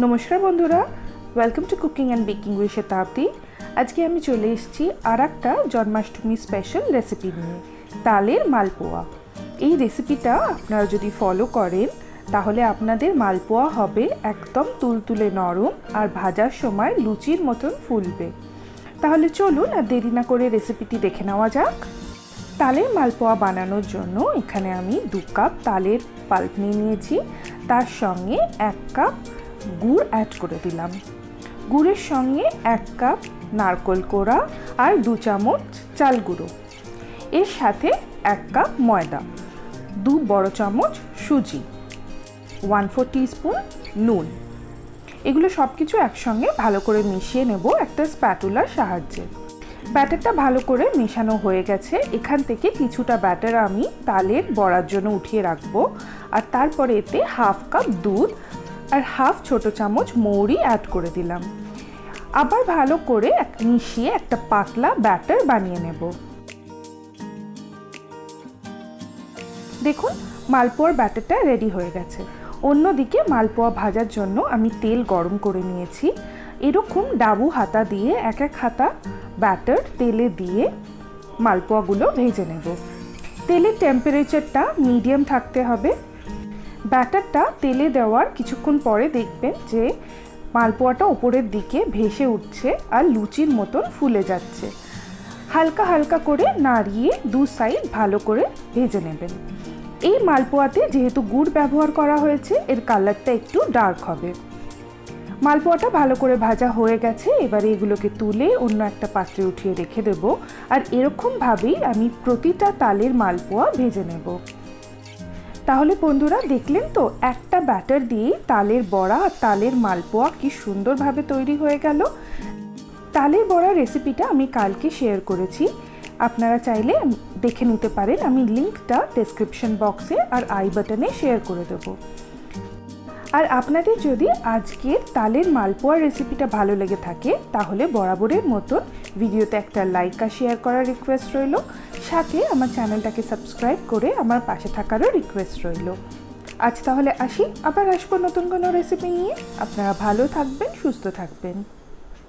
নমস্কার বন্ধুরা, welcome to cooking and baking with শতাব্দী। আজকে আমি চলে এসেছি আর একটা জন্মাষ্টমী স্পেশাল রেসিপি নিয়ে, তালের মালপোয়া। এই রেসিপিটা আপনারা যদি ফলো করেন তাহলে আপনাদের মালপোয়া হবে একদম তুলতুলে নরম আর ভাজার সময় লুচির মতন ফুলবে। তাহলে চলুন আর দেরি না করে রেসিপিটি দেখে নেওয়া যাক। তালের মালপোয়া বানানোর জন্য এখানে আমি 2 কাপ তালের পাল্প নিয়ে নিয়েছি। তার সঙ্গে 1 কাপ গুড় অ্যাড করে দিলাম। গুড়ের সঙ্গে 1 কাপ নারকেল কোড়া আর 2 চামচ চাল গুঁড়ো। এর সাথে 1 কাপ ময়দা, 2 বড় চামচ সুজি, 1/4 টিস্পুন নুন। এগুলো সব কিছু একসঙ্গে ভালো করে মিশিয়ে নেব একটা স্প্যাটুলার সাহায্যে। ব্যাটারটা ভালো করে মেশানো হয়ে গেছে। এখান থেকে কিছুটা ব্যাটার আমি তালের বড়ার জন্য উঠিয়ে রাখবো। আর তারপরে এতে 1/2 কাপ দুধ আর 1/2 ছোট চামচ মৌরি অ্যাড করে দিলাম। আবার ভালো করে মিশিয়ে একটা পাতলা ব্যাটার বানিয়ে নেব। দেখুন, মালপোয়ার ব্যাটারটা রেডি হয়ে গেছে। অন্যদিকে মালপোয়া ভাজার জন্য আমি তেল গরম করে নিয়েছি। এরকম ডাবু হাতা দিয়ে 1 হাতা ব্যাটার তেলে দিয়ে মালপোয়াগুলো ভেজে নেব। তেলের টেম্পারেচারটা মিডিয়াম থাকতে হবে। ব্যাটারটা তেলে দেওয়ার কিছুক্ষণ পরে দেখবেন যে মালপোয়াটা ওপরের দিকে ভেসে উঠছে আর লুচির মতন ফুলে যাচ্ছে। হালকা হালকা করে নাড়িয়ে 2 সাইড ভালো করে ভেজে নেবেন। এই মালপোয়াতে যেহেতু গুড় ব্যবহার করা হয়েছে, এর কালারটা একটু ডার্ক হবে। মালপোয়াটা ভালো করে ভাজা হয়ে গেছে। এবারে এগুলোকে তুলে অন্য একটা পাত্রে উঠিয়ে রেখে দেব। আর এরকমভাবেই আমি প্রতিটা তালের মালপোয়া ভেজে নেব। তাহলে বন্ধুরা, দেখলেন তো একটা ব্যাটার দিয়ে তালের বড়া আর তালের মালপোয়া কি সুন্দরভাবে তৈরি হয়ে গেল। তালের বড়া রেসিপিটা আমি কালকে শেয়ার করেছি, আপনারা চাইলে দেখে নিতে পারেন। আমি লিঙ্কটা ডেসক্রিপশন বক্সে আর আই বাটনে শেয়ার করে দেবো। আর আপনাদের যদি আজকের তালের মালপোয়া রেসিপিটা ভালো লেগে থাকে তাহলে বরাবরের মতন ভিডিওতে একটা লাইক আর শেয়ার করার রিকোয়েস্ট রইল। সাথে আমার চ্যানেলটাকে সাবস্ক্রাইব করে আমার পাশে থাকারও রিকোয়েস্ট রইল। আজ তাহলে আসি, আবার আসবো নতুন কোনো রেসিপি নিয়ে। আপনারা ভালো থাকবেন, সুস্থ থাকবেন।